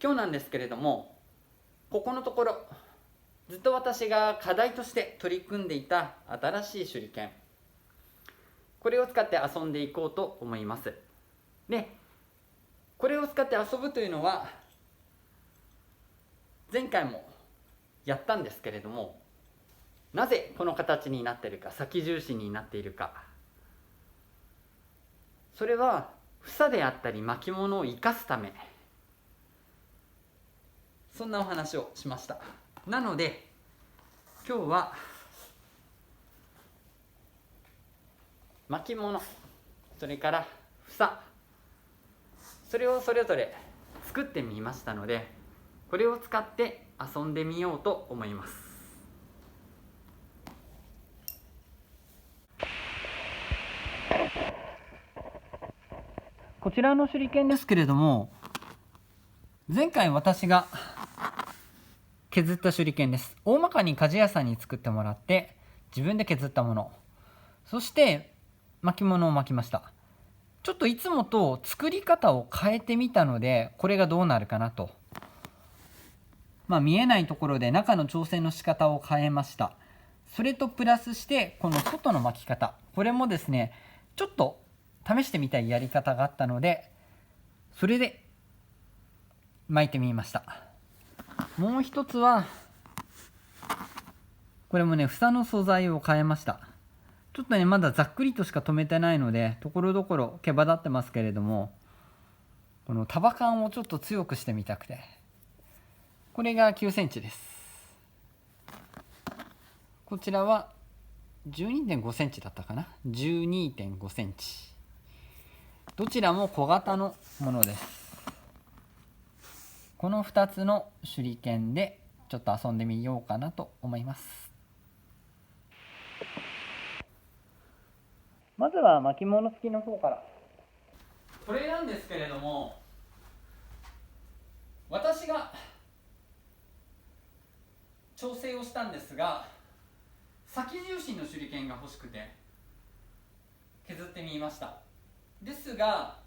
今日なんですけれども、ここのところずっと私が課題として取り組んでいた新しい手裏剣、これを使って遊んでいこうと思います。で、これを使って遊ぶというのは前回もやったんですけれども、なぜこの形になっているか、先重心になっているか、それは房であったり巻物を生かすため、そんなお話をしました。なので今日は巻物、それから房、それをそれぞれ作ってみましたので、これを使って遊んでみようと思います。こちらの手裏剣ですけれども、前回私が削った手裏剣です。大まかに鍛冶屋さんに作ってもらって自分で削ったもの、そして巻物を巻きました。ちょっといつもと作り方を変えてみたので、これがどうなるかなと。見えないところで中の調整の仕方を変えました。それとプラスしてこの外の巻き方、これもですね、ちょっと試してみたいやり方があったので、それで巻いてみました。もう一つはこれもね、房の素材を変えました。ちょっとね、まだざっくりとしか留めてないので、ところどころ毛羽立ってますけれども、この束感をちょっと強くしてみたくて、これが9センチです。こちらは 12.5 センチだったかな、12.5 センチ。どちらも小型のものです。この2つの手裏剣でちょっと遊んでみようかなと思います。まずは巻物付きの方から。これなんですけれども、私が調整をしたんですが、先重心の手裏剣が欲しくて削ってみました。ですが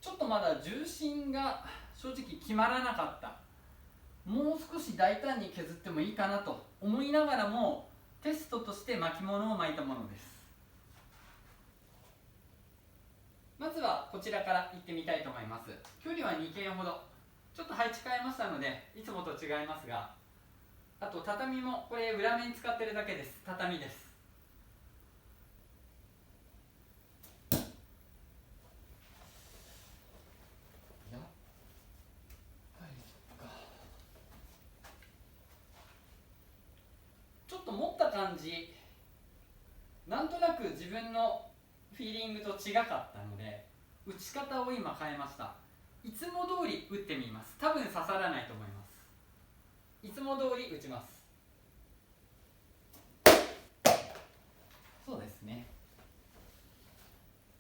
ちょっとまだ重心が正直決まらなかった。もう少し大胆に削ってもいいかなと思いながらも、テストとして巻物を巻いたものです。まずはこちらから行ってみたいと思います。距離は2軒ほど、ちょっと配置変えましたのでいつもと違いますが、あと畳もこれ裏面使ってるだけです。畳です。ちょっと持った感じ、なんとなく自分のフィーリングと違かったので、打ち方を今変えました。いつも通り打ってみます。多分刺さらないと思います。いつも通り打ちます。そうですね。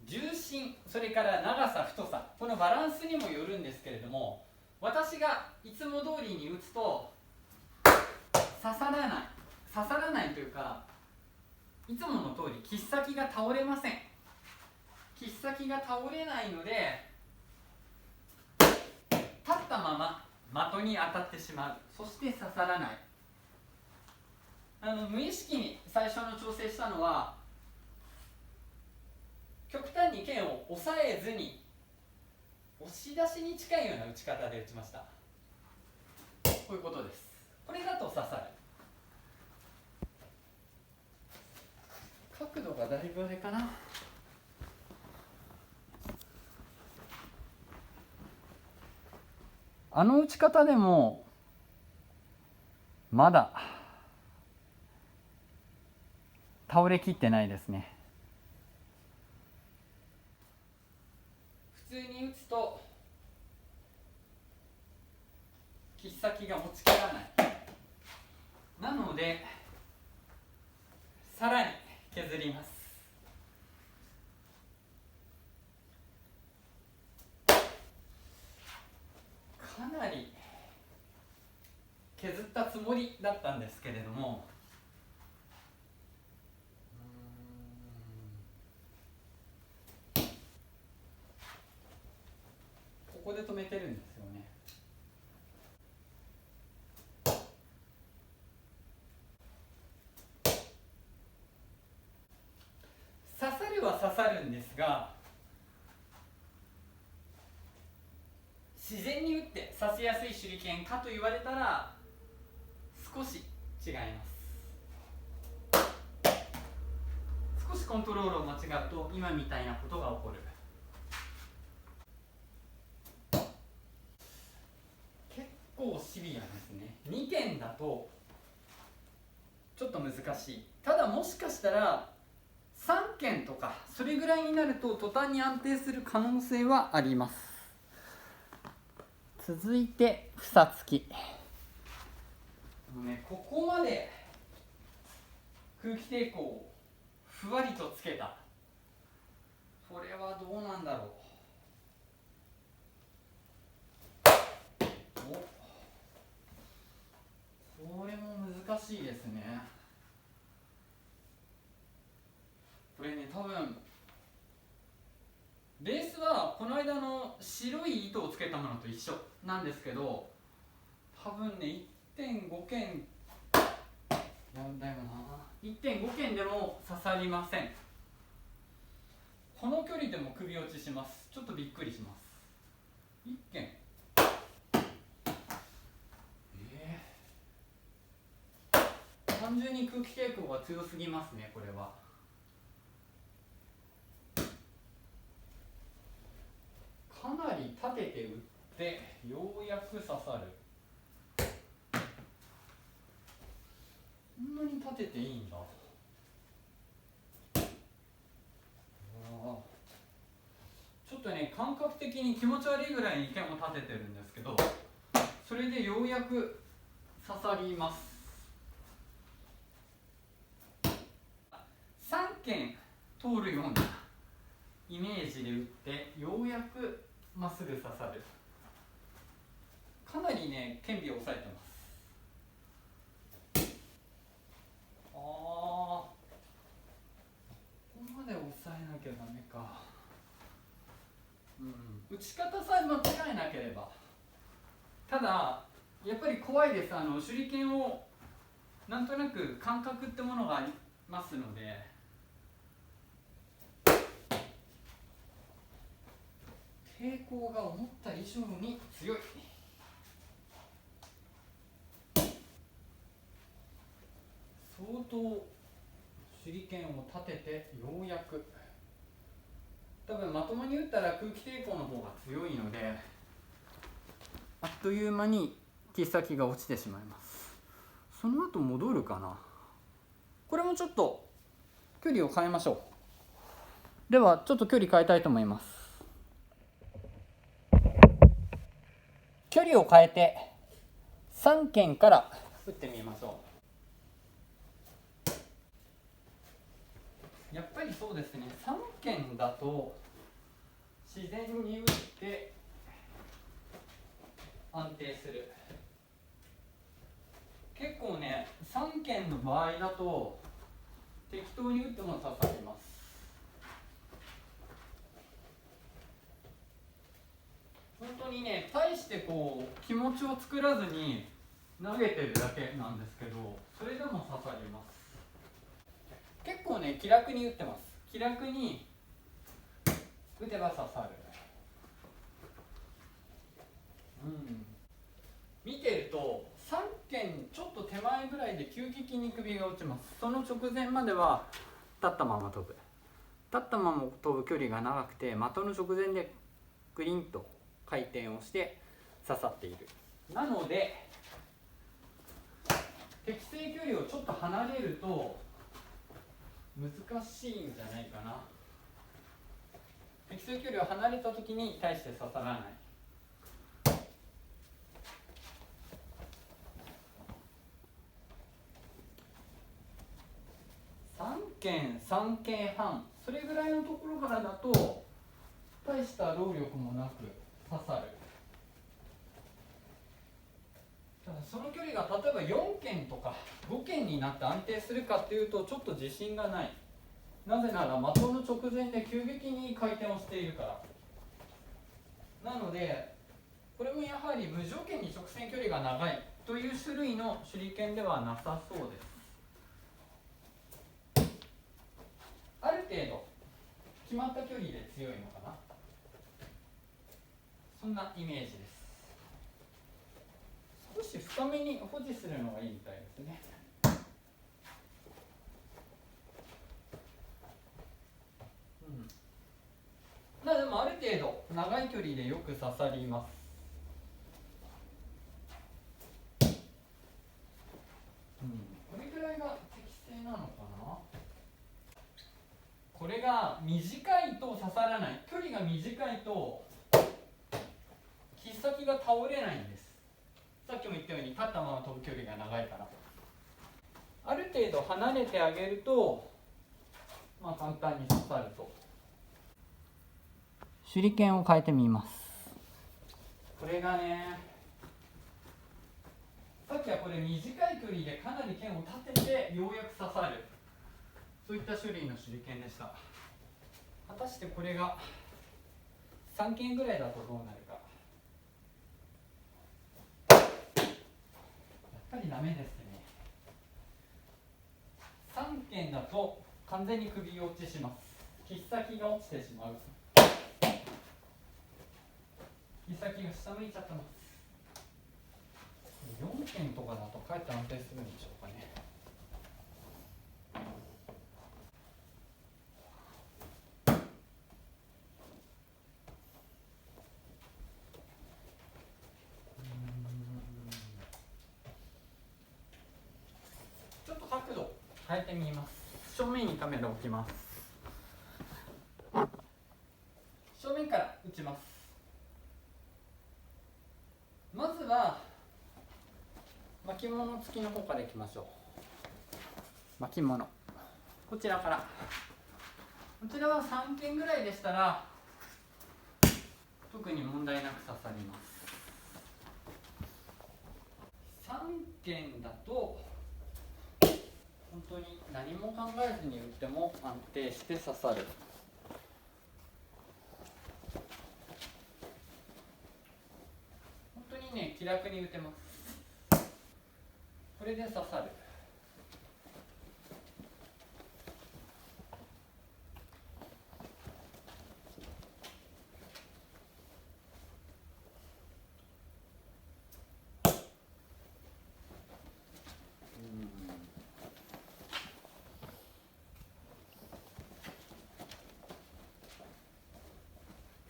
重心、それから長さ、太さ、このバランスにもよるんですけれども、私がいつも通りに打つと刺さらないというか、いつもの通り切っ先が倒れません。切っ先が倒れないので、立ったまま的に当たってしまう。そして刺さらない。無意識に最初の調整したのは、極端に剣を押さえずに押し出しに近いような打ち方で打ちました。こういうことです。これだと刺さる。角度がだいぶあれかな。あの打ち方でもまだ倒れきってないですね。普通に打つと切っ先が持ちきらない。なのでさらに削ります。かなり削ったつもりだったんですけれども、ここで止めてるんですよね。るんですが、自然に打って刺しやすい手裏剣かと言われたら少し違います。少しコントロールを間違うと今みたいなことが起こる。結構シビアですね。2件だとちょっと難しい。ただもしかしたら3件とかそれぐらいになると途端に安定する可能性はあります。続いて房付き。ここまで空気抵抗をふわりとつけた。これはどうなんだろう。これも難しいですね。これね、多分ベースはこの間の白い糸をつけたものと一緒なんですけど、多分ね 1.5 件なんだよな、1.5 件でも刺さりません。この距離でも首落ちします。ちょっとびっくりします。1件単純に空気抵抗が強すぎますね。これはかなり立てて打ってようやく刺さる。こんなに立てていいんだ。ちょっとね、感覚的に気持ち悪いぐらいに剣を立ててるんですけど、それでようやく刺さります。3剣通るようなイメージで打ってようやくまっすぐ刺さる。かなりね、剣尾を抑えてます。ここまで抑えなきゃダメか。打ち方さえ間違えなければ。ただやっぱり怖いです。手裏剣をなんとなく感覚ってものがありますので、抵抗が思った以上に強い。相当手裏剣を立ててようやく、多分まともに打ったら空気抵抗の方が強いので、あっという間に切っ先が落ちてしまいます。その後戻るかな。これもちょっと距離を変えましょう。ではちょっと距離変えたいと思います。距離を変えて3剣から打ってみましょう。やっぱりそうですね、3剣だと自然に打って安定する。結構ね、3剣の場合だと適当に打っても刺さります。本当にね、大してこう気持ちを作らずに投げてるだけなんですけど、それでも刺さります。結構ね、気楽に打ってます。気楽に打てば刺さる。見てると3剣ちょっと手前ぐらいで急激に首が落ちます。その直前までは立ったまま飛ぶ。立ったまま飛ぶ距離が長くて、的の直前でグリンと回転をして刺さっている。なので適正距離をちょっと離れると難しいんじゃないかな。適正距離を離れた時に対して刺さらない。3剣半、それぐらいのところからだと大した労力もなく刺さる。ただその距離が例えば4剣とか5剣になって安定するかっていうとちょっと自信がない。なぜなら的の直前で急激に回転をしているから。なのでこれもやはり無条件に直線距離が長いという種類の手裏剣ではなさそうです。ある程度決まった距離で強いのかな、そんなイメージです。少し深めに保持するのがいいみたいですね。でもある程度長い距離でよく刺さります。これぐらいが適正なのかな。これが短いと刺さらない、距離が短いと切っ先が倒れないんです。さっきも言ったように立ったまま飛ぶ距離が長いから、ある程度離れてあげると、簡単に刺さると。手裏剣を変えてみます。これがね、さっきはこれ短い距離でかなり剣を立ててようやく刺さる、そういった種類の手裏剣でした。果たしてこれが3剣ぐらいだとどうなるか。やっぱりダメですね。3剣だと完全に首落ちします。切っ先が落ちてしまう。切っ先が下向いちゃってます。4剣とかだとかえって安定するんでしょうかね。ちょっと角度変えてみます。正面にカメラを置きます。正面から撃ちます。まずは巻物付きの方からいきましょう。巻物、こちらから。こちらは3剣ぐらいでしたら特に問題なく刺さります。3剣だと本当に何も考えずに打っても安定して刺さる。本当にね、気楽に打てます。これで刺さる。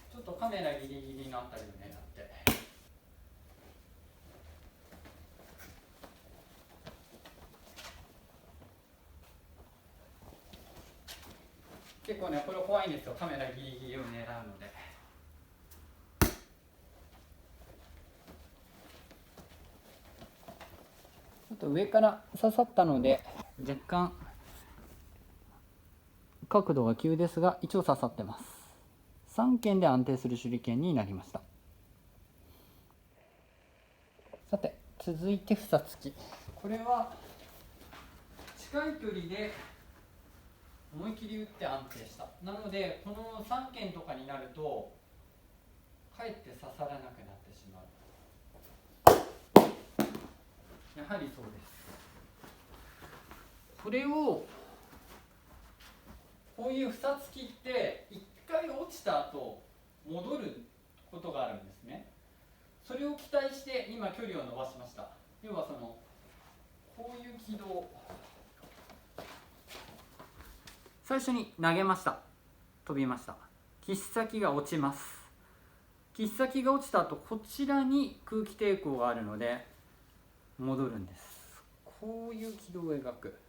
ちょっとカメラギリギリのあたりを狙って。結構ね、これ怖いんですよ、カメラギリギリを狙うので。ちょっと上から刺さったので若干角度が急ですが一応刺さってます。3剣で安定する手裏剣になりました。さて続いて房付き。これは近い距離で思い切り打って安定した。なのでこの3剣とかになるとかえって刺さらなくなってしまう。やはりそうです。これをこういう房付きって一回落ちた後戻ることがあるんですね。それを期待して今距離を伸ばしました。要はこういう軌道、最初に投げました、飛びました、切っ先が落ちます。切っ先が落ちた後こちらに空気抵抗があるので戻るんです。こういう軌道を描く。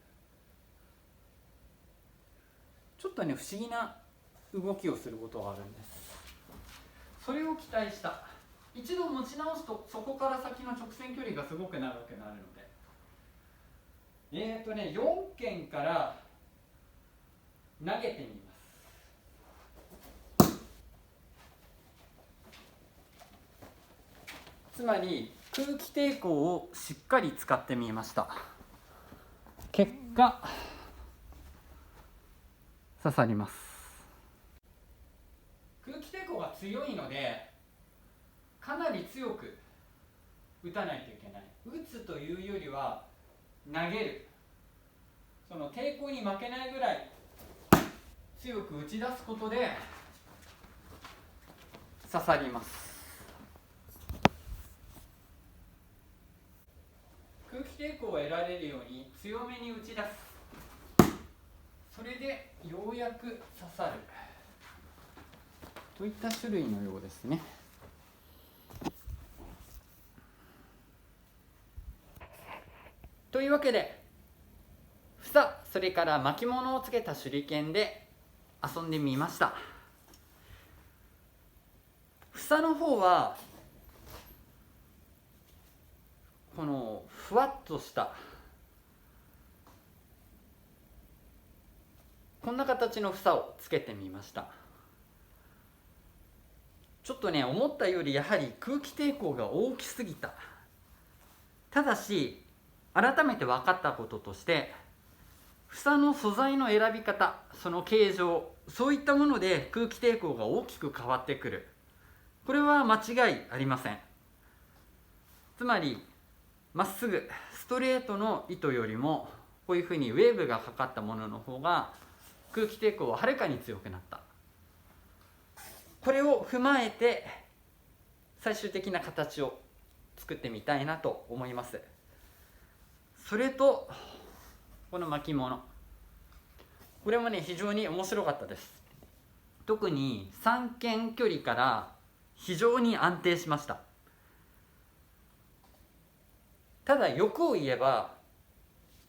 ちょっとね、不思議な動きをすることがあるんです。それを期待した。一度持ち直すとそこから先の直線距離がすごく長くなるので、4剣から投げてみます。つまり空気抵抗をしっかり使ってみました。結果刺さります。空気抵抗が強いのでかなり強く打たないといけない。打つというよりは投げる、その抵抗に負けないぐらい強く打ち出すことで刺さります。空気抵抗を得られるように強めに打ち出す。それでようやく刺さるといった種類のようですね。というわけで、房、それから巻物をつけた手裏剣で遊んでみました。房の方はこのふわっとしたこんな形の房をつけてみました。ちょっとね、思ったよりやはり空気抵抗が大きすぎた。ただし改めて分かったこととして、房の素材の選び方、その形状、そういったもので空気抵抗が大きく変わってくる。これは間違いありません。つまりまっすぐストレートの糸よりもこういうふうにウェーブがかかったものの方が空気抵抗ははるかに強くなった。これを踏まえて最終的な形を作ってみたいなと思います。それとこの巻物、これもね非常に面白かったです。特に三間距離から非常に安定しました。ただ欲を言えば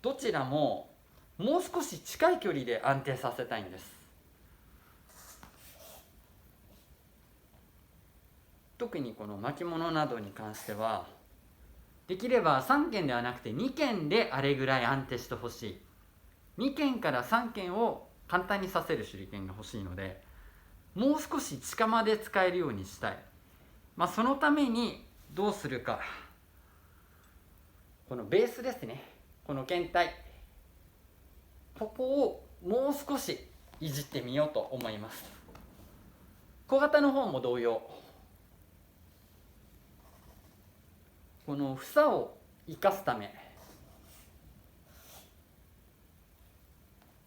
どちらももう少し近い距離で安定させたいんです。特にこの巻物などに関してはできれば3件ではなくて2件であれぐらい安定してほしい。2件から3件を簡単に刺せる手裏剣が欲しいので、もう少し近まで使えるようにしたい。そのためにどうするか、このベースですね、この剣体、ここをもう少しいじってみようと思います。小型の方も同様、この房を生かすため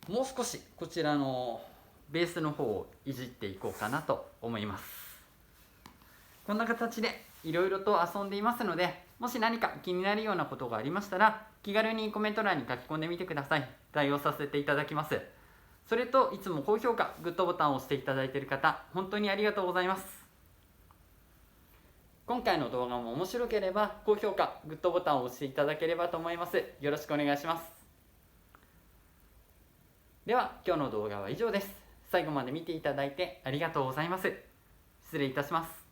もう少しこちらのベースの方をいじっていこうかなと思います。こんな形でいろいろと遊んでいますので、もし何か気になるようなことがありましたら気軽にコメント欄に書き込んでみてください。対応させていただきます。それといつも高評価、グッドボタンを押していただいている方、本当にありがとうございます。今回の動画も面白ければ高評価、グッドボタンを押していただければと思います。よろしくお願いします。では今日の動画は以上です。最後まで見ていただいてありがとうございます。失礼いたします。